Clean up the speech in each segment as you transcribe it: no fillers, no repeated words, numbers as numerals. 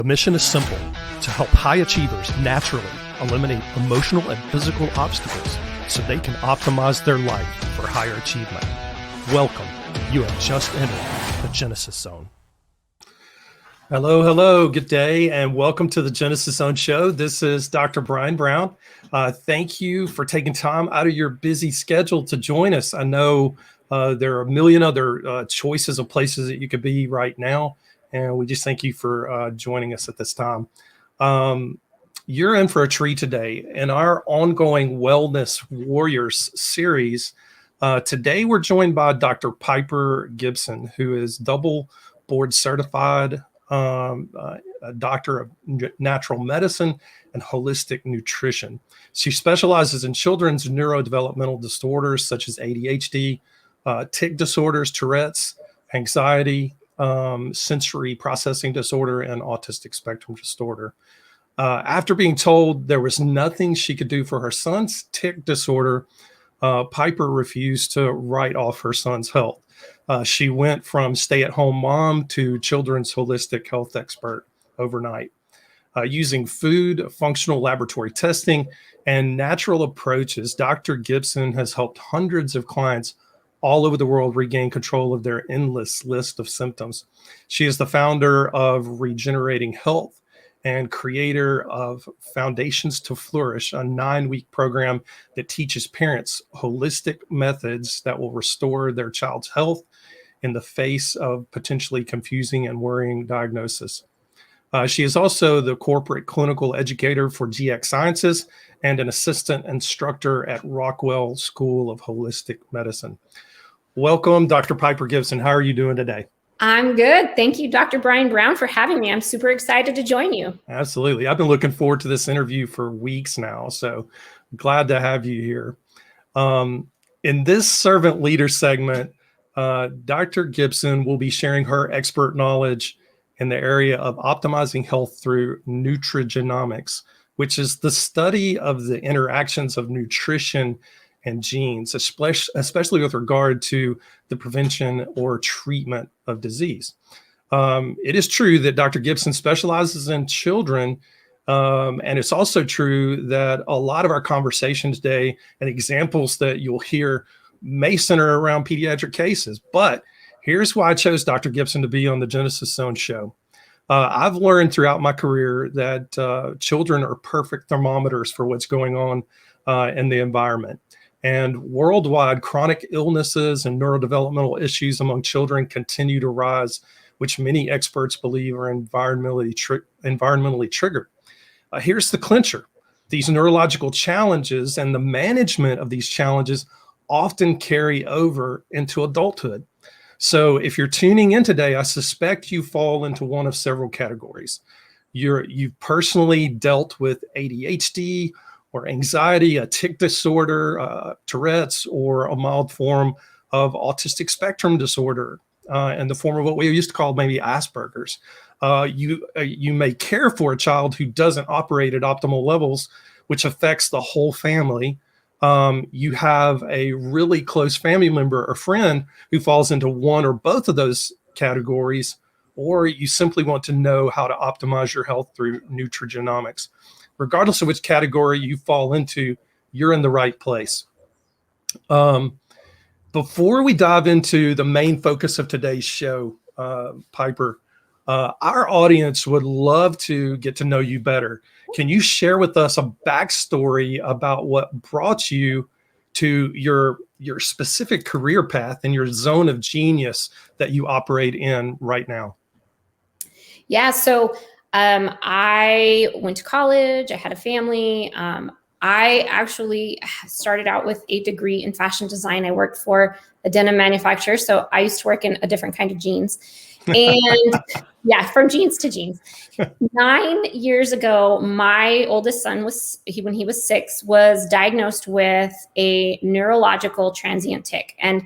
The mission is simple: to help high achievers naturally eliminate emotional and physical obstacles so they can optimize their life for higher achievement. Welcome. You have just entered the Genesis Zone. Hello, good day, and welcome to the Genesis Zone show. This is Dr. Brian Brown. Thank you for taking time out of your busy schedule to join us. I know there are a million other choices of places that you could be right now, and we just thank you for joining us at this time. You're in for a treat today. In our ongoing Wellness Warriors series, today we're joined by Dr. Piper Gibson, who is double board certified a doctor of natural medicine and holistic nutrition. She specializes in children's neurodevelopmental disorders such as ADHD, tic disorders, Tourette's, anxiety, sensory processing disorder, and autistic spectrum disorder. After being told there was nothing she could do for her son's tic disorder, Piper refused to write off her son's health. She went from stay-at-home mom to children's holistic health expert overnight. Using food, functional laboratory testing, and natural approaches, Dr. Gibson has helped hundreds of clients all over the world regain control of their endless list of symptoms. She is the founder of Regenerating Health and creator of Foundations to Flourish, a 9-week program that teaches parents holistic methods that will restore their child's health in the face of potentially confusing and worrying diagnosis. She is also the corporate clinical educator for GX Sciences and an assistant instructor at Rockwell School of Holistic Medicine. Welcome, Dr. Piper Gibson. How are you doing today? I'm good. Thank you, Dr. Brian Brown, for having me. I'm super excited to join you. Absolutely. I've been looking forward to this interview for weeks now, so glad to have you here. In this servant leader segment, Dr. Gibson will be sharing her expert knowledge in the area of optimizing health through nutrigenomics, which is the study of the interactions of nutrition and genes, especially with regard to the prevention or treatment of disease. It is true that Dr. Gibson specializes in children, and it's also true that a lot of our conversation today and examples that you'll hear may center around pediatric cases. But here's why I chose Dr. Gibson to be on the Genesis Zone show. I've learned throughout my career that children are perfect thermometers for what's going on in the environment. And worldwide, chronic illnesses and neurodevelopmental issues among children continue to rise, which many experts believe are environmentally triggered. Here's the clincher. These neurological challenges and the management of these challenges often carry over into adulthood. So if you're tuning in today, I suspect you fall into one of several categories. You've personally dealt with ADHD, or anxiety, a tic disorder, Tourette's, or a mild form of autistic spectrum disorder, in the form of what we used to call maybe Asperger's. You may care for a child who doesn't operate at optimal levels, which affects the whole family. You have a really close family member or friend who falls into one or both of those categories, or you simply want to know how to optimize your health through nutrigenomics. Regardless of which category you fall into, you're in the right place. Before we dive into the main focus of today's show, Piper, our audience would love to get to know you better. Can you share with us a backstory about what brought you to your specific career path and your zone of genius that you operate in right now? Yeah, so I went to college, I had a family. I actually started out with a degree in fashion design. I worked for a denim manufacturer, so I used to work in a different kind of jeans. And yeah, from jeans to jeans. 9 years ago, my oldest son when he was 6, was diagnosed with a neurological transient tic. And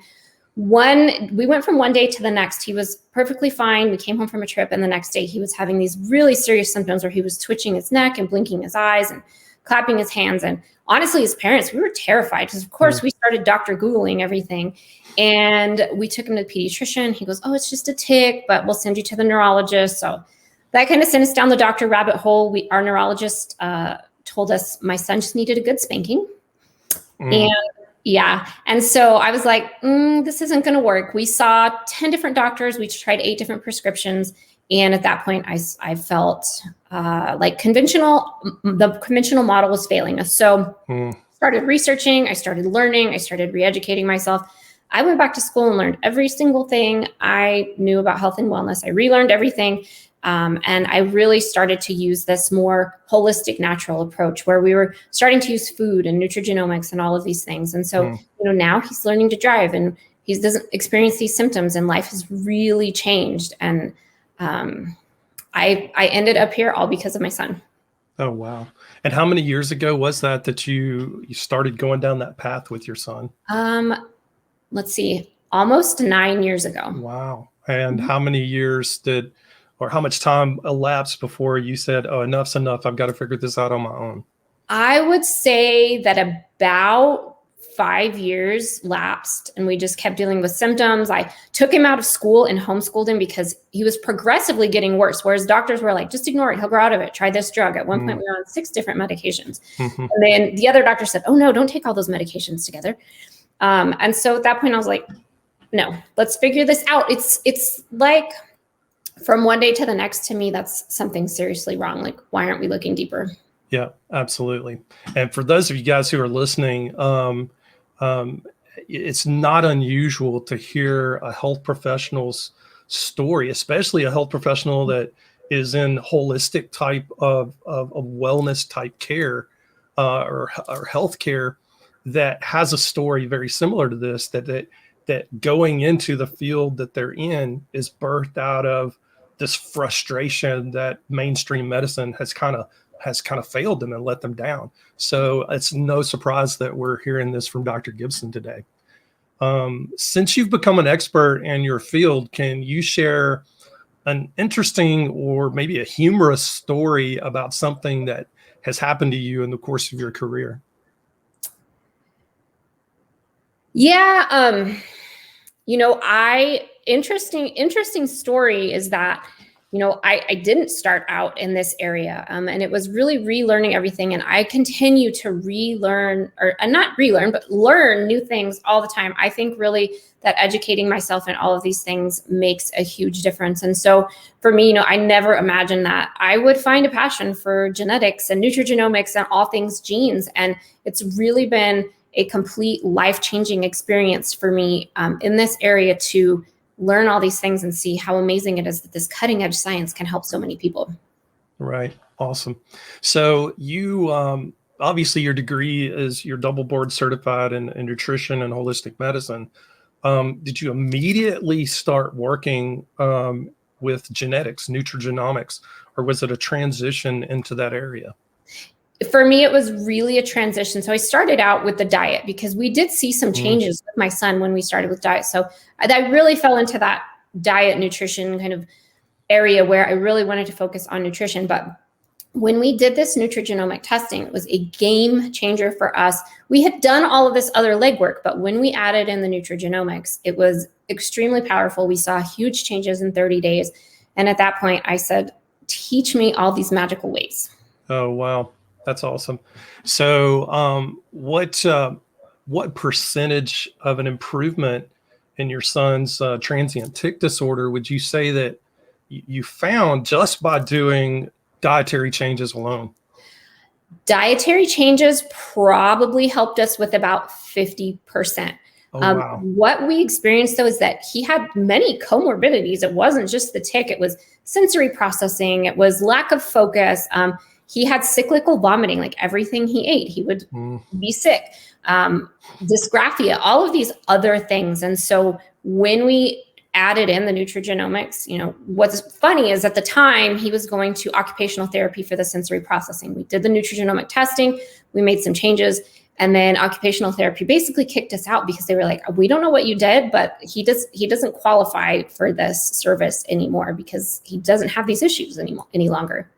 we went from one day to the next. He was perfectly fine. We came home from a trip, and the next day he was having these really serious symptoms where he was twitching his neck and blinking his eyes and clapping his hands. And honestly, as parents, we were terrified because, of course, we started Dr. Googling everything. And we took him to the pediatrician. He goes, "Oh, it's just a tic, but we'll send you to the neurologist." So that kind of sent us down the doctor rabbit hole. Our neurologist told us my son just needed a good spanking. And yeah. And so I was like, this isn't going to work. We saw 10 different doctors. We tried 8 different prescriptions. And at that point, I felt like the conventional model was failing us. So started researching. I started learning. I started re-educating myself. I went back to school and learned every single thing I knew about health and wellness. I relearned everything. And I really started to use this more holistic, natural approach where we were starting to use food and nutrigenomics and all of these things. And so, now he's learning to drive and he doesn't experience these symptoms and life has really changed. And I ended up here all because of my son. Oh, wow. And how many years ago was that you started going down that path with your son? Let's see, almost 9 years ago. Wow. And how many years or how much time elapsed before you said, oh, enough's enough, I've got to figure this out on my own? I would say that about 5 years lapsed and we just kept dealing with symptoms. I took him out of school and homeschooled him because he was progressively getting worse. Whereas doctors were like, just ignore it. He'll grow out of it. Try this drug. At one point we were on 6 different medications. And then the other doctor said, oh no, don't take all those medications together. And so at that point I was like, no, let's figure this out. It's like from one day to the next, to me, that's something seriously wrong. Like, why aren't we looking deeper? Yeah, absolutely. And for those of you guys who are listening, it's not unusual to hear a health professional's story, especially a health professional that is in holistic type of wellness type care or health care that has a story very similar to this, that going into the field that they're in is birthed out of this frustration that mainstream medicine has kind of failed them and let them down. So it's no surprise that we're hearing this from Dr. Gibson today. Since you've become an expert in your field, can you share an interesting or maybe a humorous story about something that has happened to you in the course of your career? Yeah. Interesting story is that, I didn't start out in this area. And it was really relearning everything. And I continue to relearn not relearn, but learn new things all the time. I think really that educating myself in all of these things makes a huge difference. And so for me, I never imagined that I would find a passion for genetics and nutrigenomics and all things genes. And it's really been a complete life-changing experience for me in this area to learn all these things and see how amazing it is that this cutting edge science can help so many people. Right. Awesome. So you, obviously your degree is you're double board certified in nutrition and holistic medicine. Did you immediately start working with genetics, nutrigenomics, or was it a transition into that area? For me, it was really a transition. So I started out with the diet because we did see some changes with my son when we started with diet. So I really fell into that diet nutrition kind of area where I really wanted to focus on nutrition. But when we did this nutrigenomic testing, it was a game changer for us. We had done all of this other legwork, but when we added in the nutrigenomics, it was extremely powerful. We saw huge changes in 30 days. And at that point, I said, teach me all these magical ways. Oh, wow. That's awesome. So what percentage of an improvement in your son's transient tic disorder would you say that you found just by doing dietary changes alone? Dietary changes probably helped us with about 50%. Oh, wow. What we experienced, though, is that he had many comorbidities. It wasn't just the tic. It was sensory processing. It was lack of focus. He had cyclical vomiting, like everything he ate, he would be sick, dysgraphia, all of these other things. And so when we added in the nutrigenomics, what's funny is at the time he was going to occupational therapy for the sensory processing. We did the nutrigenomic testing, we made some changes, and then occupational therapy basically kicked us out because they were like, we don't know what you did, but he doesn't qualify for this service anymore because he doesn't have these issues any longer.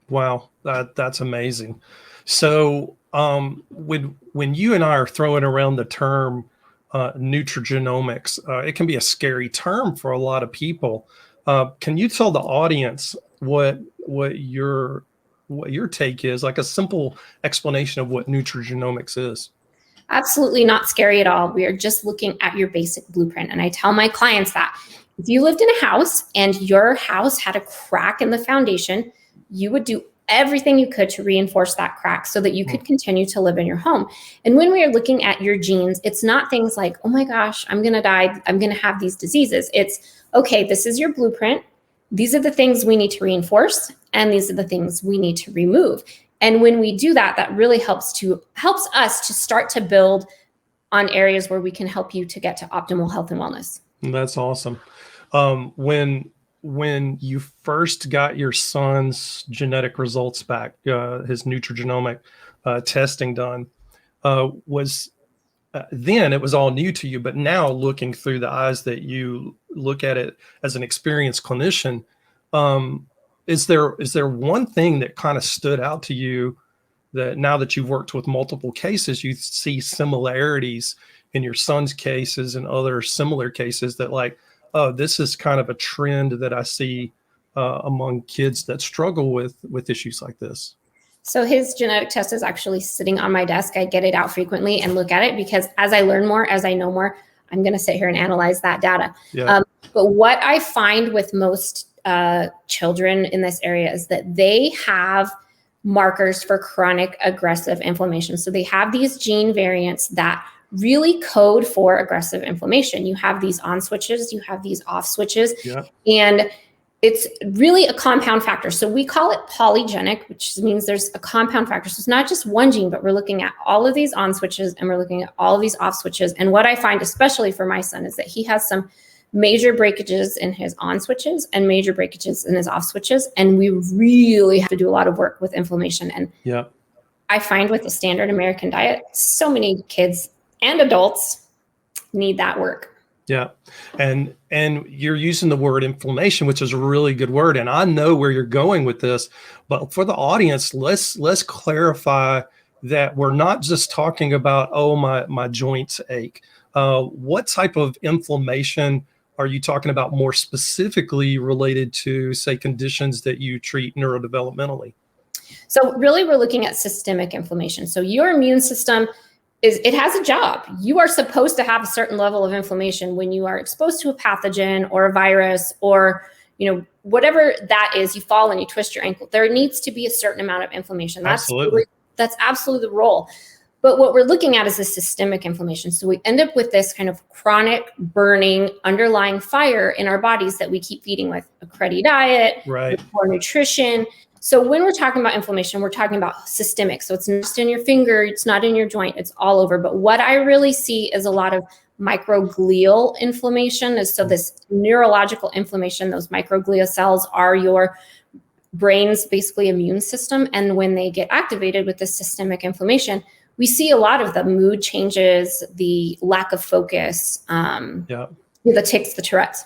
Wow, that's amazing. So when you and I are throwing around the term nutrigenomics, it can be a scary term for a lot of people. Can you tell the audience what your take is, like a simple explanation of what nutrigenomics is. Absolutely not scary at all. We are just looking at your basic blueprint. And I tell my clients that if you lived in a house and your house had a crack in the foundation, you would do everything you could to reinforce that crack so that you could continue to live in your home. And when we are looking at your genes, it's not things like, oh my gosh, I'm going to die, I'm going to have these diseases. It's, okay, this is your blueprint. These are the things we need to reinforce, and these are the things we need to remove. And when we do that, that really helps us to start to build on areas where we can help you to get to optimal health and wellness. That's awesome. When you first got your son's genetic results back, his nutrigenomic testing done, then it was all new to you, but now looking through the eyes that you look at it as an experienced clinician, is there one thing that kind of stood out to you that now that you've worked with multiple cases, you see similarities in your son's cases and other similar cases that, like, oh, this is kind of a trend that I see among kids that struggle with issues like this? So his genetic test is actually sitting on my desk. I get it out frequently and look at it because as I learn more, as I know more, I'm going to sit here and analyze that data. Yeah. But what I find with most children in this area is that they have markers for chronic aggressive inflammation. So they have these gene variants that really code for aggressive inflammation. You have these on switches, you have these off switches, and it's really a compound factor. So we call it polygenic, which means there's a compound factor. So it's not just one gene, but we're looking at all of these on switches and we're looking at all of these off switches. And what I find, especially for my son, is that he has some major breakages in his on switches and major breakages in his off switches. And we really have to do a lot of work with inflammation. And I find with the standard American diet, so many kids and adults need that work. Yeah. And you're using the word inflammation, which is a really good word. And I know where you're going with this, but for the audience, let's clarify that we're not just talking about, oh, my joints ache. What type of inflammation are you talking about more specifically related to, say, conditions that you treat neurodevelopmentally? So really, we're looking at systemic inflammation. So your immune system it has a job. You are supposed to have a certain level of inflammation when you are exposed to a pathogen or a virus or, whatever that is, you fall and you twist your ankle. There needs to be a certain amount of inflammation. That's absolutely the role. But what we're looking at is the systemic inflammation. So we end up with this kind of chronic burning underlying fire in our bodies that we keep feeding with a cruddy diet, poor nutrition. So when we're talking about inflammation, we're talking about systemic. So it's not just in your finger, it's not in your joint, it's all over. But what I really see is a lot of microglial inflammation. So this neurological inflammation, those microglia cells are your brain's basically immune system. And when they get activated with this systemic inflammation, we see a lot of the mood changes, the lack of focus, the tics, the Tourette's.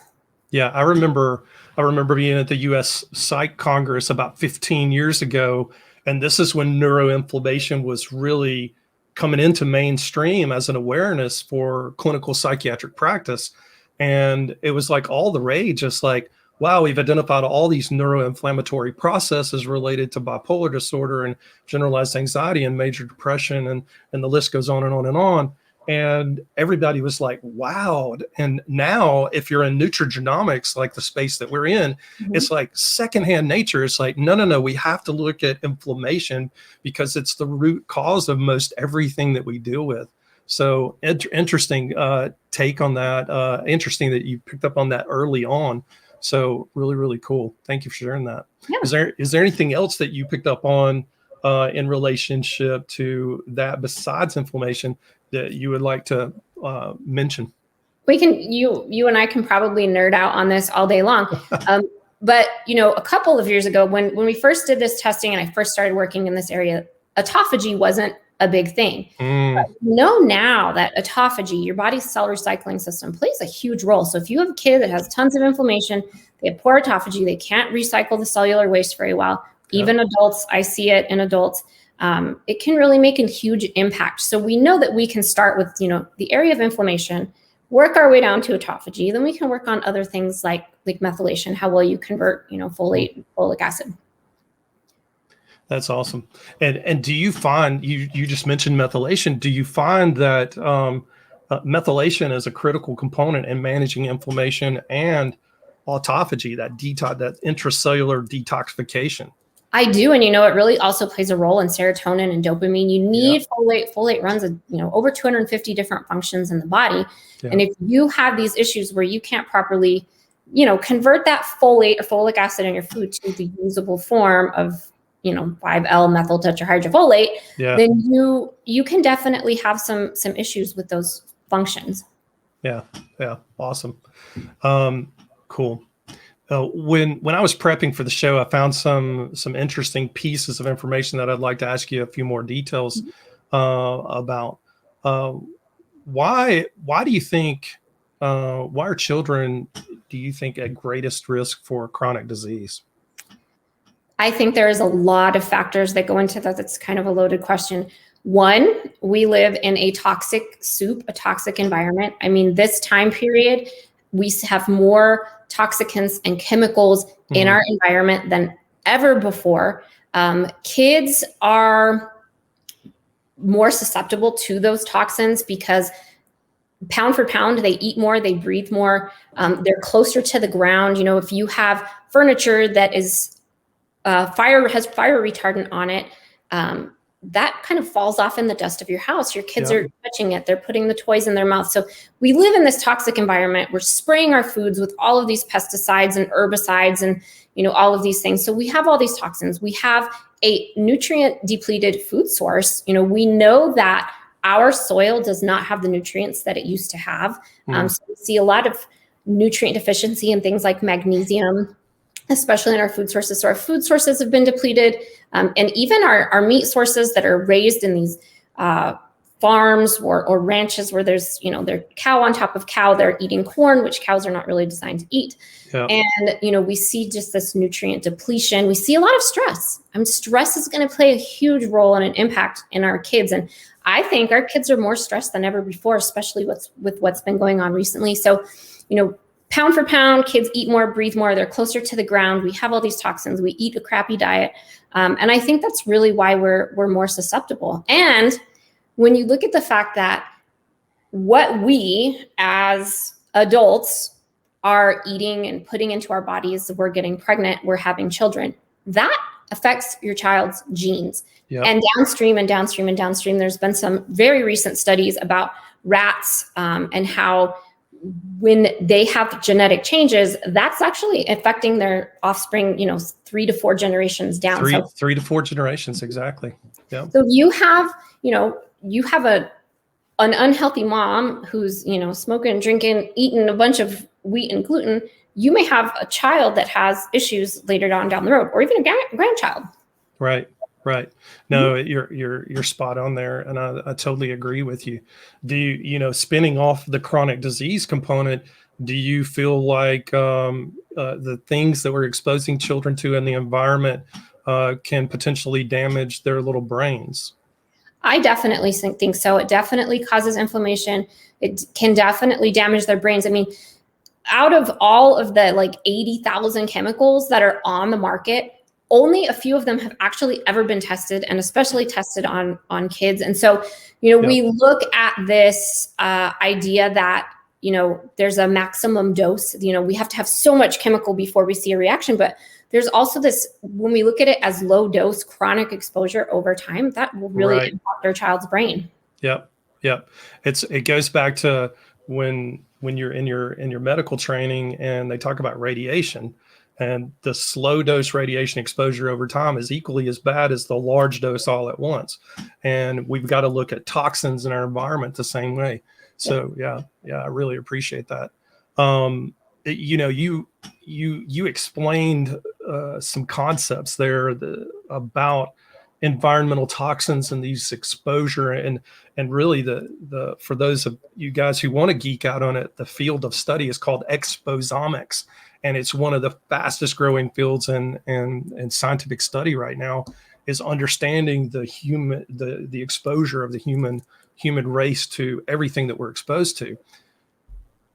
Yeah, I remember being at the U.S. Psych Congress about 15 years ago, and this is when neuroinflammation was really coming into mainstream as an awareness for clinical psychiatric practice. And it was like all the rage. It's like, wow, we've identified all these neuroinflammatory processes related to bipolar disorder and generalized anxiety and major depression, and the list goes on and on and on. And everybody was like, wow. And now if you're in nutrigenomics, like the space that we're in, it's like secondhand nature. It's like, no, we have to look at inflammation because it's the root cause of most everything that we deal with. So interesting take on that. Interesting that you picked up on that early on. So really, really cool. Thank you for sharing that. Yeah. Is there anything else that you picked up on in relationship to that besides inflammation that you would like to mention? We can, you and I can probably nerd out on this all day long. But a couple of years ago, when we first did this testing and I first started working in this area, autophagy wasn't a big thing. But know now that autophagy, your body's cell recycling system, plays a huge role. So if you have a kid that has tons of inflammation, they have poor autophagy, they can't recycle the cellular waste very well. Even adults, I see it in adults. It can really make a huge impact. So we know that we can start with, the area of inflammation. work our way down to autophagy. Then we can work on other things like methylation, how well you convert, folate, folic acid. That's awesome. And do you find, you just mentioned methylation, do you find that methylation is a critical component in managing inflammation and autophagy, that intracellular detoxification? I do. And, it really also plays a role in serotonin and dopamine. You need folate. Folate runs, over 250 different functions in the body. Yeah. And if you have these issues where you can't properly, convert that folate or folic acid in your food to the usable form of, 5L-methyl tetrahydrofolate, then you can definitely have some issues with those functions. Yeah. Awesome. Cool. When I was prepping for the show, I found some interesting pieces of information that I'd like to ask you a few more details about. Why do you think, why are children, do you think, at greatest risk for chronic disease? I think there is a lot of factors that go into that. That's kind of a loaded question. One, we live in a toxic soup, a toxic environment. I mean, this time period, we have more toxicants and chemicals in our environment than ever before. Kids are more susceptible to those toxins because pound for pound, they eat more, they breathe more, they're closer to the ground. If you have furniture that is has fire retardant on it, that kind of falls off in the dust of your house. Your kids are touching it. They're putting the toys in their mouth. So we live in this toxic environment. We're spraying our foods with all of these pesticides and herbicides and, all of these things. So we have all these toxins. We have a nutrient depleted food source. We know that our soil does not have the nutrients that it used to have. So we see a lot of nutrient deficiency in things like magnesium, especially in our food sources. So our food sources have been depleted. And even our meat sources that are raised in these farms or ranches where there's, they're cow on top of cow, they're eating corn, which cows are not really designed to eat. Yeah. And, we see just this nutrient depletion. We see a lot of stress. Stress is going to play a huge role and an impact in our kids. And I think our kids are more stressed than ever before, especially with what's been going on recently. So, pound for pound, kids eat more, breathe more, they're closer to the ground. We have all these toxins, we eat a crappy diet. And I think that's really why we're more susceptible. And when you look at the fact that what we as adults are eating and putting into our bodies, we're getting pregnant, we're having children, that affects your child's genes. Yep. And downstream and downstream and downstream, there's been some very recent studies about rats and how when they have genetic changes, that's actually affecting their offspring, 3 to 4 generations down. Three to four generations, exactly. Yeah. So you have an unhealthy mom who's, smoking, drinking, eating a bunch of wheat and gluten. You may have a child that has issues later on down the road, or even a grandchild. Right. No, you're spot on there. And I totally agree with you. Do you, spinning off the chronic disease component, do you feel like the things that we're exposing children to in the environment can potentially damage their little brains? I definitely think so. It definitely causes inflammation. It can definitely damage their brains. I mean, out of all of the 80,000 chemicals that are on the market, only a few of them have actually ever been tested, and especially tested on kids. And so, we look at this idea that, there's a maximum dose, we have to have so much chemical before we see a reaction. But there's also this, when we look at it as low dose chronic exposure over time, that will really impact our child's brain. Yep. It goes back to when you're in your medical training and they talk about radiation. And the slow dose radiation exposure over time is equally as bad as the large dose all at once. And we've got to look at toxins in our environment the same way. So yeah, I really appreciate that. You explained some concepts there about environmental toxins and these exposure and really the for those of you guys who want to geek out on it, the field of study is called exposomics. And it's one of the fastest growing fields in scientific study right now, is understanding the exposure of the human race to everything that we're exposed to.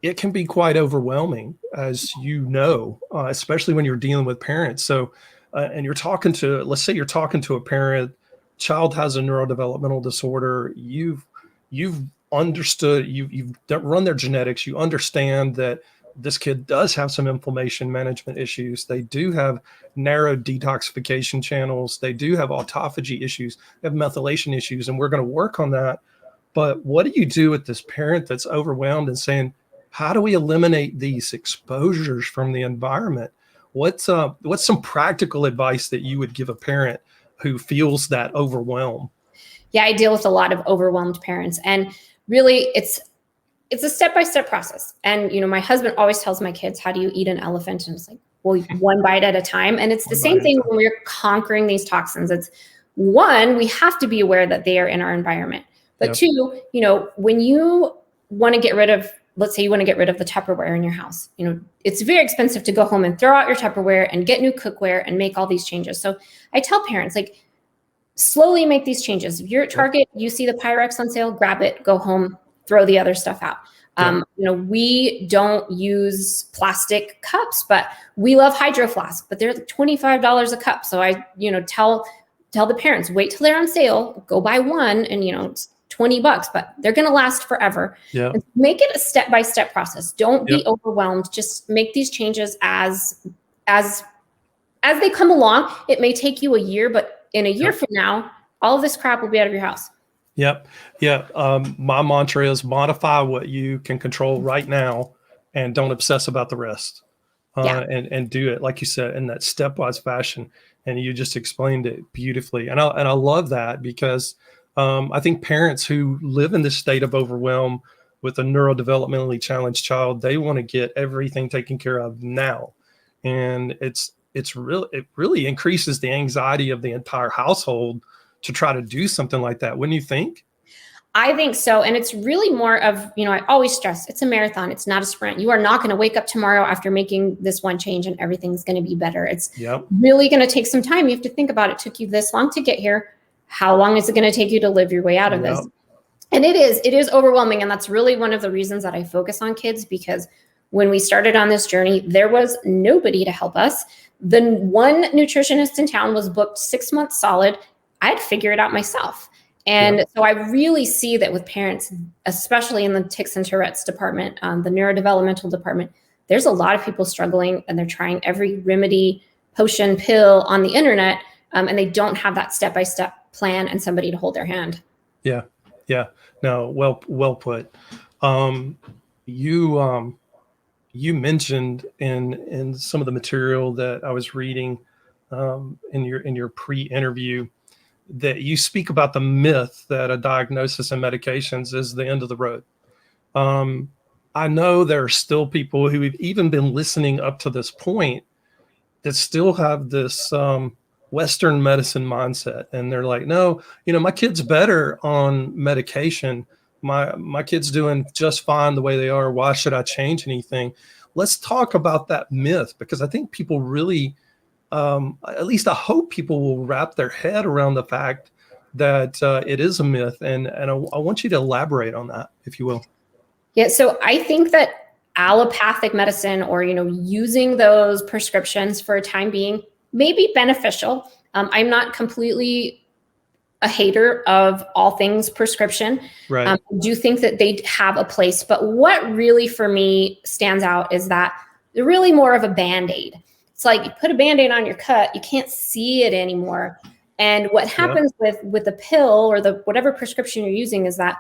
it can be quite overwhelming, as you know, especially when you're dealing with parents. So, and you're talking to, let's say you're talking to a parent, child has a neurodevelopmental disorder. You've understood, you've run their genetics. You understand that this kid does have some inflammation management issues. They do have narrow detoxification channels. They do have autophagy issues, they have methylation issues, and we're going to work on that. But what do you do with this parent that's overwhelmed and saying, how do we eliminate these exposures from the environment? What's some practical advice that you would give a parent who feels that overwhelm? Yeah, I deal with a lot of overwhelmed parents, and really it's a step-by-step process. And, my husband always tells my kids, how do you eat an elephant? And it's like, well, one bite at a time. And it's the same thing when we're conquering these toxins. It's one, we have to be aware that they are in our environment. But two, when you want to get rid of, let's say you want to get rid of the Tupperware in your house, it's very expensive to go home and throw out your Tupperware and get new cookware and make all these changes. So I tell parents, like, slowly make these changes. If you're at Target, you see the Pyrex on sale, grab it, go home, throw the other stuff out. We don't use plastic cups, but we love Hydro Flask, but they're $25 a cup. So I, tell the parents, wait till they're on sale, go buy one, and it's $20, but they're going to last forever. Yeah. Make it a step-by-step process. Don't be overwhelmed. Just make these changes as they come along. It may take you a year, but in a year from now, all of this crap will be out of your house. Yep. Yeah. My mantra is modify what you can control right now and don't obsess about the rest. And do it, like you said, in that stepwise fashion. And you just explained it beautifully. And I love that, because I think parents who live in this state of overwhelm with a neurodevelopmentally challenged child, they want to get everything taken care of now. And it really increases the anxiety of the entire household to try to do something like that. Wouldn't you think? I think so. And it's really more of, I always stress, it's a marathon. It's not a sprint. You are not going to wake up tomorrow after making this one change and everything's going to be better. It's really going to take some time. You have to think about it. Took you this long to get here. How long is it going to take you to live your way out of this? And it is overwhelming. And that's really one of the reasons that I focus on kids, because when we started on this journey, there was nobody to help us. The one nutritionist in town was booked 6 months solid. I had to figure it out myself. And so I really see that with parents, especially in the tics and Tourette's department, the neurodevelopmental department, there's a lot of people struggling, and they're trying every remedy, potion, pill on the internet, and they don't have that step-by-step plan and somebody to hold their hand. Yeah. Yeah. No, well put. You mentioned in some of the material that I was reading in your pre-interview that you speak about the myth that a diagnosis and medications is the end of the road. I know there are still people who have even been listening up to this point that still have this Western medicine mindset. And they're like, no, my kid's better on medication. My kid's doing just fine the way they are. Why should I change anything? Let's talk about that myth, because I think people really, at least I hope people will wrap their head around the fact that it is a myth. And I want you to elaborate on that, if you will. Yeah. So I think that allopathic medicine, or, using those prescriptions for a time being, may be beneficial. I'm not completely a hater of all things prescription. Right. I do think that they have a place, but what really for me stands out is that they're really more of a Band-Aid. It's like you put a Band-Aid on your cut, you can't see it anymore. And what happens with the pill or the whatever prescription you're using is that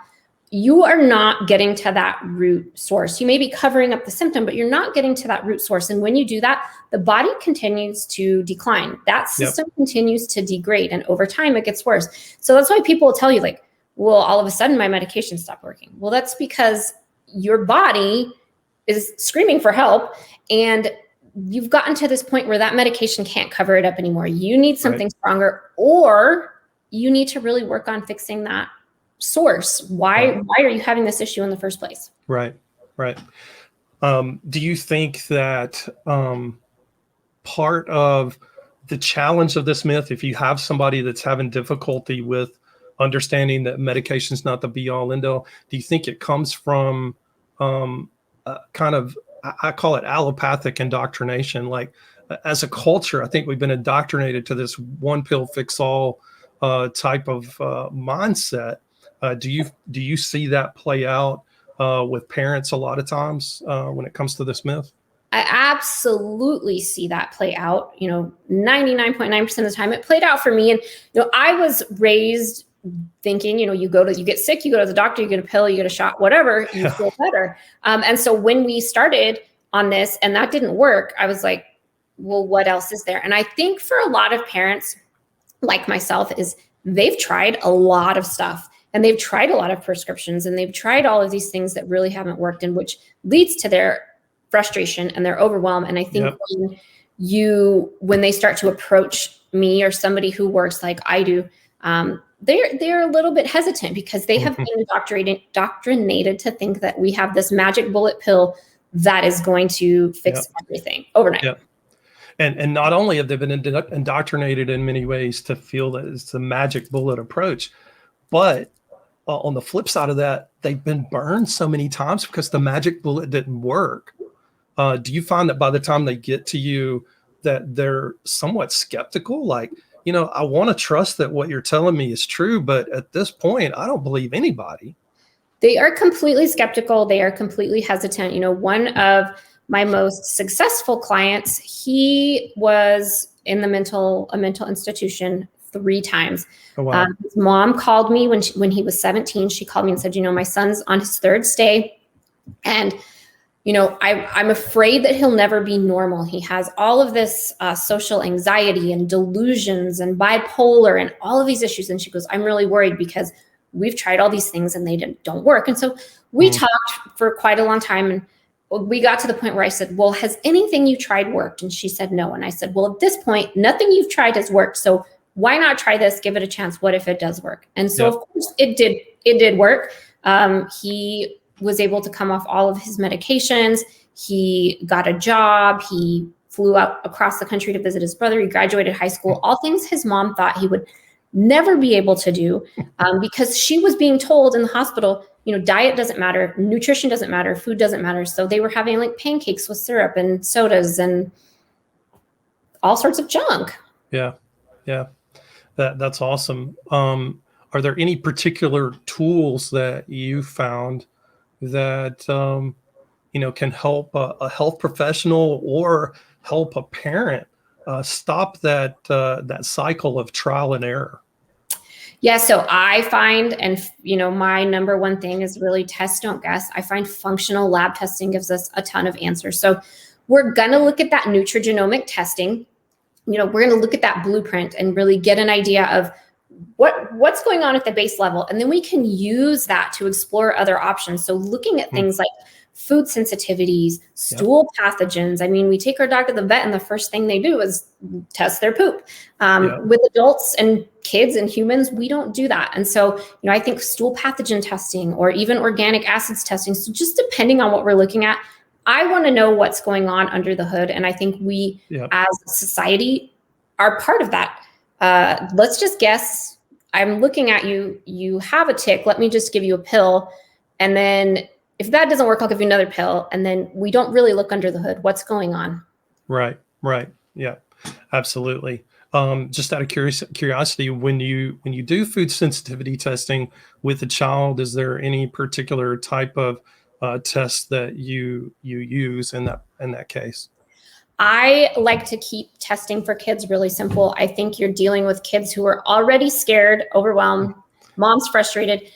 you are not getting to that root source. You may be covering up the symptom, but you're not getting to that root source. And when you do that, the body continues to decline. That system continues to degrade. And over time, it gets worse. So that's why people will tell you, like, well, all of a sudden my medication stopped working. Well, that's because your body is screaming for help. And you've gotten to this point where that medication can't cover it up anymore. You need something stronger, or you need to really work on fixing that source. Why are you having this issue in the first place? Right. Do you think that part of the challenge of this myth, if you have somebody that's having difficulty with understanding that medication is not the be all end all, do you think it comes from kind of, I call it allopathic indoctrination. Like as a culture, I think we've been indoctrinated to this one pill fix all type of mindset. Do you see that play out with parents a lot of times when it comes to this myth? I absolutely see that play out, 99.9% of the time it played out for me. And, I was raised thinking, you get sick, you go to the doctor, you get a pill, you get a shot, whatever, you feel better. And so when we started on this and that didn't work, I was like, well, what else is there? And I think for a lot of parents like myself is they've tried a lot of stuff and they've tried a lot of prescriptions and they've tried all of these things that really haven't worked, and which leads to their frustration and their overwhelm. And I think when they start to approach me or somebody who works like I do, they're a little bit hesitant because they have been indoctrinated to think that we have this magic bullet pill that is going to fix everything overnight. Yep. And not only have they been indoctrinated in many ways to feel that it's a magic bullet approach, but on the flip side of that, they've been burned so many times because the magic bullet didn't work. Do you find that by the time they get to you that they're somewhat skeptical? Like, I want to trust that what you're telling me is true, but at this point, I don't believe anybody. They are completely skeptical. They are completely hesitant. One of my most successful clients, he was in a mental institution 3 times. Oh, wow. His mom called me when he was 17. She called me and said, my son's on his 3rd stay. And, I'm afraid that he'll never be normal. He has all of this social anxiety and delusions and bipolar and all of these issues. And she goes, I'm really worried because we've tried all these things and they don't work. And so we talked for quite a long time. And we got to the point where I said, well, has anything you tried worked? And she said, no. And I said, well, at this point, nothing you've tried has worked. So why not try this? Give it a chance. What if it does work? And so, of course, it did work. He was able to come off all of his medications. He got a job. He flew out across the country to visit his brother. He graduated high school, all things his mom thought he would never be able to do because she was being told in the hospital, diet doesn't matter, nutrition doesn't matter, food doesn't matter. So they were having like pancakes with syrup and sodas and all sorts of junk. Yeah. That's awesome. Are there any particular tools that you found that, can help a health professional or help a parent stop that cycle of trial and error? Yeah, so I find, and my number one thing is really test, don't guess. I find functional lab testing gives us a ton of answers. So we're going to look at that nutrigenomic testing. We're going to look at that blueprint and really get an idea of what's going on at the base level. And then we can use that to explore other options. So looking at things like food sensitivities, stool pathogens. I mean, we take our dog to the vet and the first thing they do is test their poop. With adults and kids and humans, we don't do that. And so, I think stool pathogen testing or even organic acids testing. So just depending on what we're looking at, I want to know what's going on under the hood. And I think we as a society are part of that. Let's just guess. I'm looking at you. You have a tick. Let me just give you a pill. And then if that doesn't work, I'll give you another pill. And then we don't really look under the hood. What's going on? Right. Yeah, absolutely. Just out of curiosity, when you do food sensitivity testing with a child, is there any particular type of test that you use in that case? I like to keep testing for kids really simple. I think you're dealing with kids who are already scared, overwhelmed, mom's frustrated.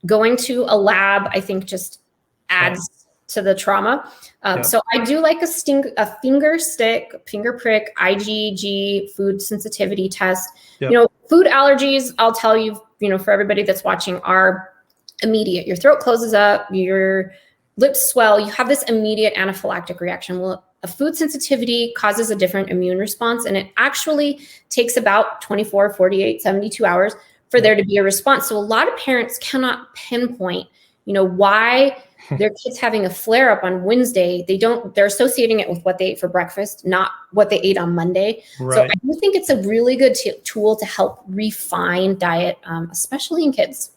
Going to a lab, I think, just adds to the trauma. So I do like a finger prick, IgG food sensitivity test. Food allergies, I'll tell you, for everybody that's watching, are immediate. Your throat closes up, your lips swell, you have this immediate anaphylactic reaction. Well, a food sensitivity causes a different immune response, and it actually takes about 24, 48, 72 hours for there to be a response. So a lot of parents cannot pinpoint, why their kid's having a flare up on Wednesday. They're associating it with what they ate for breakfast, not what they ate on Monday. Right. So I do think it's a really good tool to help refine diet, especially in kids.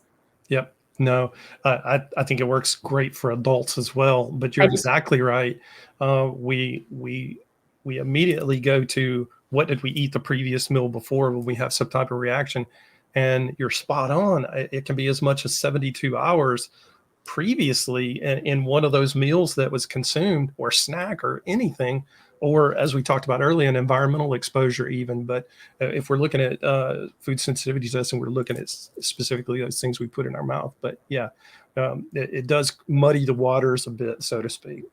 Yep. No, I think it works great for adults as well. But you're I just, exactly right. We immediately go to what did we eat the previous meal before when we have some type of reaction, and you're spot on. It can be as much as 72 hours previously in one of those meals that was consumed, or snack, or anything, or as we talked about earlier, an environmental exposure even. But if we're looking at food sensitivity testing, we're looking at specifically those things we put in our mouth. But yeah, it does muddy the waters a bit, so to speak.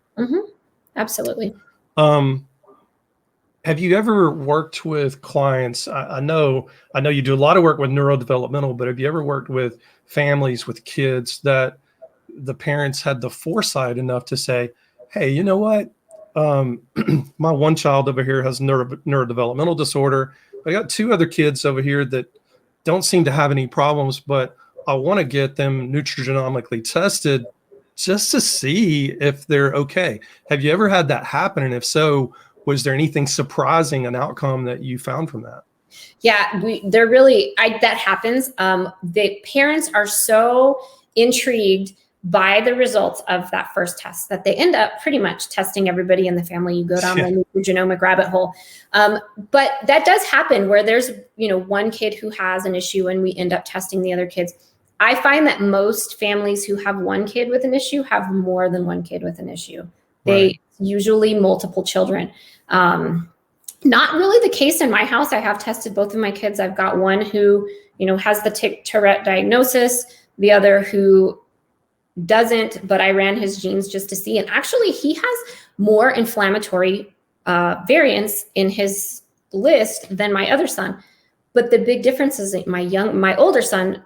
absolutely. Um, have you ever worked with clients? I know you do a lot of work with neurodevelopmental, but have you ever worked with families with kids that the parents had the foresight enough to say, hey, you know what? My one child over here has neurodevelopmental disorder. I got two other kids over here that don't seem to have any problems, but I want to get them nutrigenomically tested just to see if they're okay. Have you ever had that happen? And if so, was there anything surprising, an outcome that you found from that? Yeah, that happens. The parents are so intrigued by the results of that first test that they end up pretty much testing everybody in the family. You go down the genomic rabbit hole. But that does happen where there's, one kid who has an issue and we end up testing the other kids. I find that most families who have one kid with an issue have more than one kid with an issue. They usually multiple children. Not really the case in my house. I have tested both of my kids. I've got one who, has the Tourette diagnosis, the other who doesn't, but I ran his genes just to see. And actually, he has more inflammatory variants in his list than my other son. But the big difference is that my older son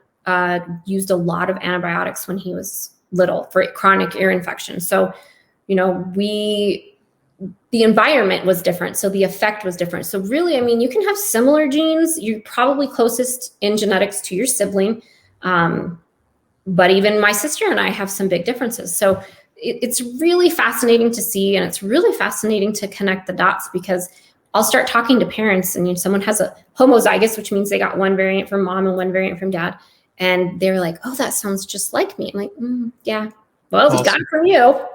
used a lot of antibiotics when he was little for chronic ear infection. So, the environment was different. So the effect was different. So really, you can have similar genes. You're probably closest in genetics to your sibling. But even my sister and I have some big differences. So it's really fascinating to see. And it's really fascinating to connect the dots, because I'll start talking to parents and someone has a homozygous, which means they got one variant from mom and one variant from dad. And they're like, oh, that sounds just like me. I'm like, yeah, well, awesome. He got it from you.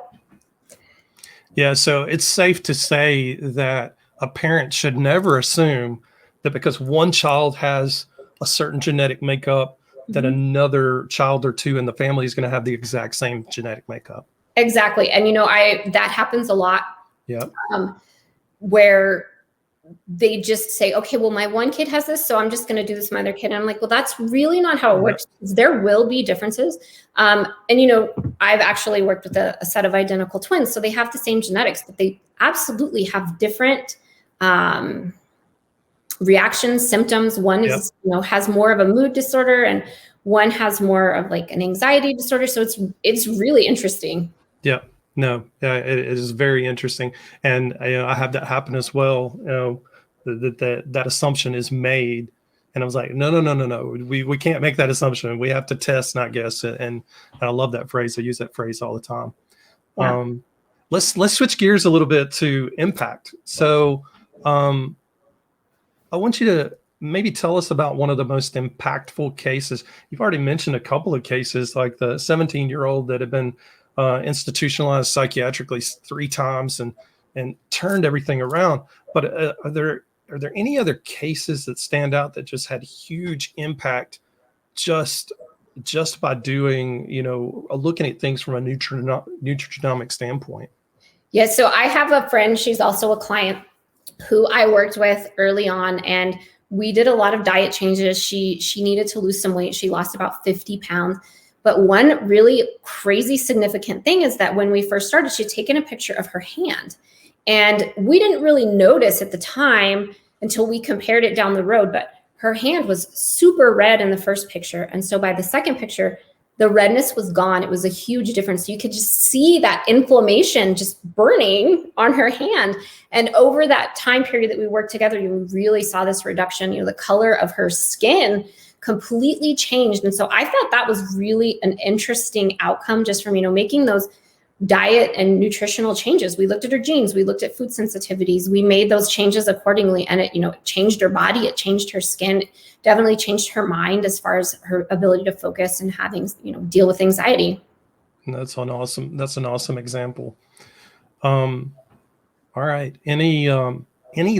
Yeah, so it's safe to say that a parent should never assume that because one child has a certain genetic makeup, that another child or two in the family is going to have the exact same genetic makeup. Exactly. And, that happens a lot. Yeah. Where they just say, okay, well, my one kid has this, so I'm just going to do this with my other kid. And I'm like, well, that's really not how it works. There will be differences. And, I've actually worked with a set of identical twins. So they have the same genetics, but they absolutely have different reactions, symptoms. One is, has more of a mood disorder, and one has more of like an anxiety disorder. So it's really interesting. Yeah. No, it is very interesting. And I have that happen as well. That assumption is made. And I was like, no. We can't make that assumption. We have to test, not guess. And I love that phrase. I use that phrase all the time. Yeah. Let's switch gears a little bit to impact. So I want you to maybe tell us about one of the most impactful cases. You've already mentioned a couple of cases, like the 17-year-old that had been institutionalized psychiatrically 3 times and turned everything around. But are there any other cases that stand out that just had huge impact just by doing, looking at things from a nutrigenomic standpoint? Yeah. So I have a friend, she's also a client who I worked with early on, and we did a lot of diet changes. She needed to lose some weight. She lost about 50 pounds. But one really crazy significant thing is that when we first started, she'd taken a picture of her hand. And we didn't really notice at the time until we compared it down the road, but her hand was super red in the first picture. And so by the second picture, the redness was gone. It was a huge difference. You could just see that inflammation just burning on her hand. And over that time period that we worked together, you really saw this reduction. The color of her skin completely changed. And so I thought that was really an interesting outcome just from, making those diet and nutritional changes. We looked at her genes, we looked at food sensitivities, we made those changes accordingly, and it, it changed her body, it changed her skin, definitely changed her mind as far as her ability to focus and having, deal with anxiety. That's an awesome example. All right. Any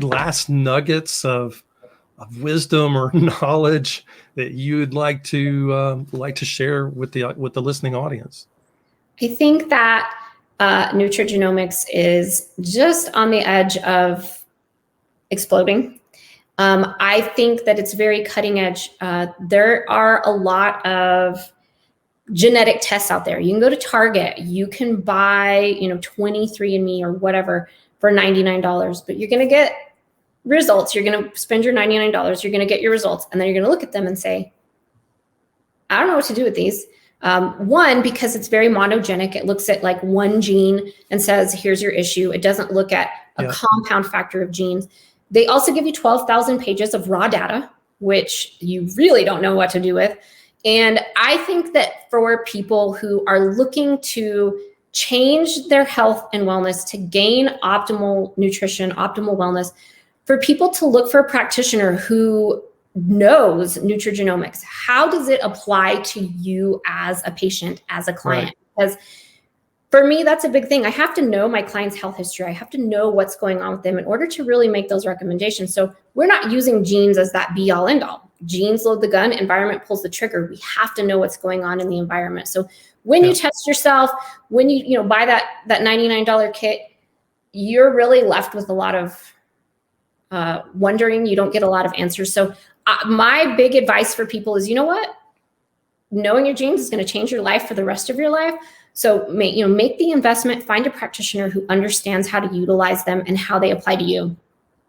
last nuggets of wisdom or knowledge that you'd like to share with the listening audience? I think that nutrigenomics is just on the edge of exploding. I think that it's very cutting edge. There are a lot of genetic tests out there. You can go to Target, you can buy, 23andMe or whatever for $99, but you're going to get results. You're going to spend your $99. You're going to get your results. And then you're going to look at them and say, I don't know what to do with these. One, because it's very monogenic. It looks at like one gene and says, here's your issue. It doesn't look at a compound factor of genes. They also give you 12,000 pages of raw data, which you really don't know what to do with. And I think that for people who are looking to change their health and wellness, to gain optimal nutrition, optimal wellness, for people to look for a practitioner who knows nutrigenomics. How does it apply to you as a patient, as a client? Right. Because for me, that's a big thing. I have to know my client's health history. I have to know what's going on with them in order to really make those recommendations. So we're not using genes as that be all end all. Genes load the gun, environment pulls the trigger. We have to know what's going on in the environment. So when you test yourself, when you buy that $99 kit, you're really left with a lot of wondering. You don't get a lot of answers. So my big advice for people is, you know what? Knowing your genes is going to change your life for the rest of your life. So make the investment, find a practitioner who understands how to utilize them and how they apply to you.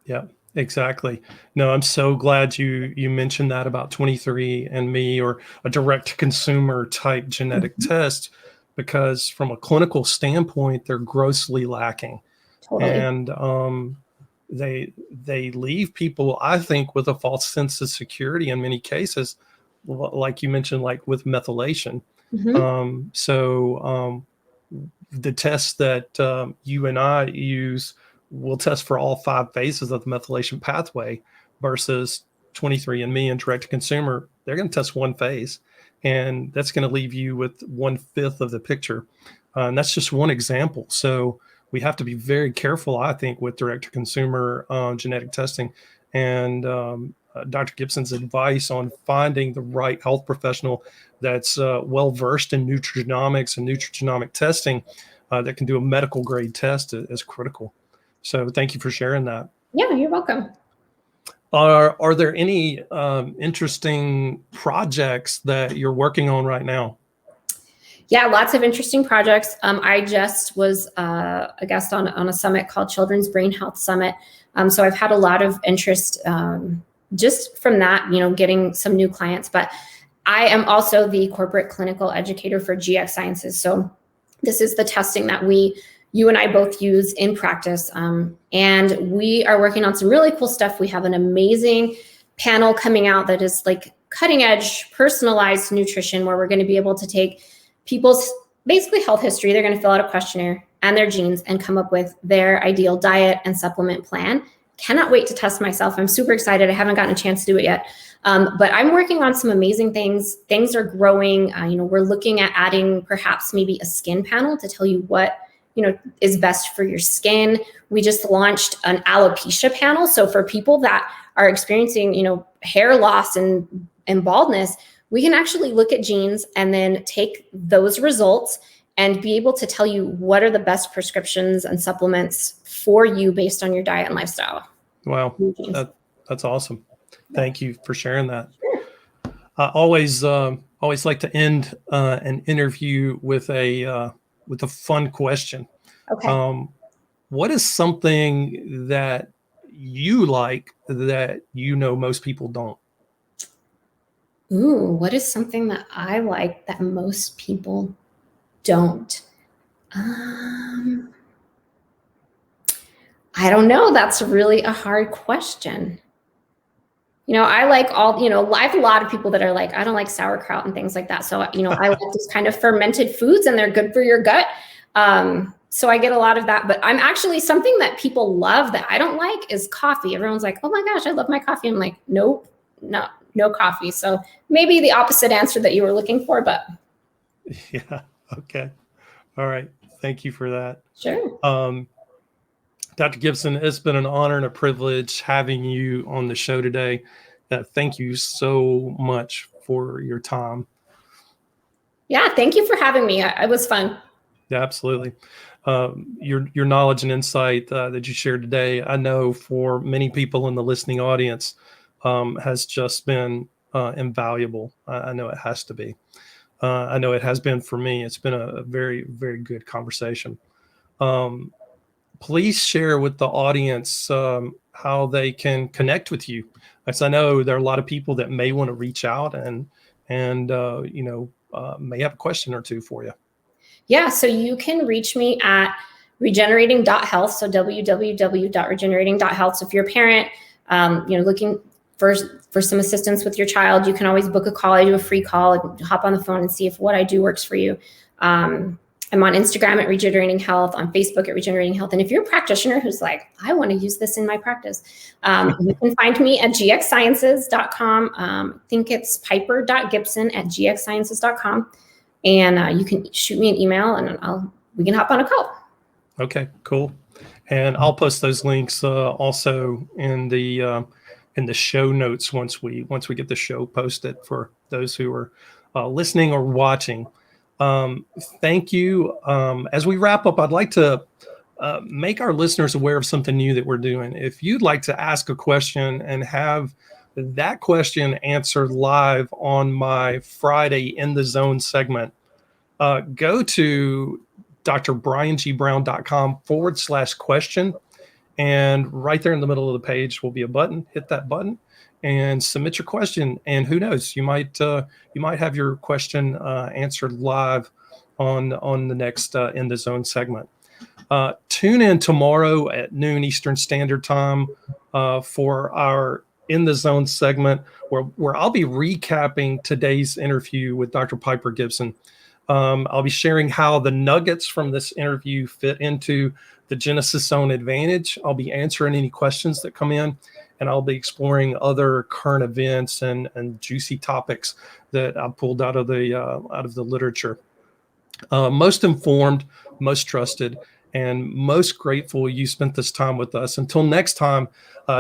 Yeah, exactly. No, I'm so glad you mentioned that about 23andMe or a direct consumer type genetic test, because from a clinical standpoint, they're grossly lacking. Totally. And they leave people, I think, with a false sense of security in many cases, like you mentioned, like with methylation. So the tests that you and I use will test for all 5 phases of the methylation pathway, versus 23andMe and direct to consumer, they're going to test 1 phase, and that's going to leave you with 1/5 of the picture. And that's just one example. So we have to be very careful, I think, with direct to consumer genetic testing. And Dr. Gibson's advice on finding the right health professional that's well versed in nutrigenomics and nutrigenomic testing that can do a medical grade test is critical. So thank you for sharing that. Yeah, you're welcome. Are there any interesting projects that you're working on right now? Yeah, lots of interesting projects. I just was a guest on a summit called Children's Brain Health Summit. So I've had a lot of interest just from that, getting some new clients. But I am also the corporate clinical educator for GX Sciences. So this is the testing that you and I both use in practice. And we are working on some really cool stuff. We have an amazing panel coming out that is like cutting edge, personalized nutrition, where we're going to be able to take people's basically health history. They're going to fill out a questionnaire and their genes and come up with their ideal diet and supplement plan. Cannot wait to test myself. I'm super excited. I haven't gotten a chance to do it yet. But I'm working on some amazing things. Things are growing. We're looking at adding perhaps maybe a skin panel to tell you what, is best for your skin. We just launched an alopecia panel. So for people that are experiencing, hair loss and baldness, we can actually look at genes and then take those results and be able to tell you what are the best prescriptions and supplements for you based on your diet and lifestyle. Wow, that's awesome. Thank you for sharing that. I always like to end an interview with a fun question. Okay. What is something that you like that most people don't? Ooh, what is something that I like that most people don't? I don't know. That's really a hard question. I like I have a lot of people that are like, I don't like sauerkraut and things like that. So, I like these kind of fermented foods and they're good for your gut. So I get a lot of that, but I'm actually, something that people love that I don't like is coffee. Everyone's like, oh my gosh, I love my coffee. I'm like, nope, no coffee. So maybe the opposite answer that you were looking for, but. Yeah. Okay. All right. Thank you for that. Sure. Dr. Gibson, it's been an honor and a privilege having you on the show today. Thank you so much for your time. Yeah. Thank you for having me. It was fun. Yeah, absolutely. Your knowledge and insight that you shared today, I know for many people in the listening audience, has just been invaluable. I know it has to be. I know it has been for me. It's been a very, very good conversation. Please share with the audience how they can connect with you. As I know there are a lot of people that may want to reach out and may have a question or two for you. Yeah, so you can reach me at regenerating.health, so www.regenerating.health. So if you're a parent, looking for some assistance with your child, you can always book a call. I do a free call, hop on the phone and see if what I do works for you. I'm on Instagram at Regenerating Health, on Facebook at Regenerating Health. And if you're a practitioner who's like, I want to use this in my practice, you can find me at gxsciences.com. I think it's piper.gibson@gxsciences.com. And you can shoot me an email and we can hop on a call. Okay, cool. And I'll post those links also in the show notes once we get the show posted for those who are listening or watching. Thank you. As we wrap up, I'd like to make our listeners aware of something new that we're doing. If you'd like to ask a question and have that question answered live on my Friday In the Zone segment, go to drbriangBrown.com/question. And right there in the middle of the page will be a button. Hit that button and submit your question. And who knows, you might have your question answered live on the next In the Zone segment. Tune in tomorrow at noon Eastern Standard Time for our In the Zone segment where I'll be recapping today's interview with Dr. Piper Gibson. I'll be sharing how the nuggets from this interview fit into the Genesis Zone Advantage. I'll be answering any questions that come in, and I'll be exploring other current events and juicy topics that I pulled out of the literature. Most informed, most trusted, and most grateful you spent this time with us. Until next time,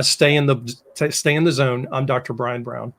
stay in the zone. I'm Dr. Brian Brown.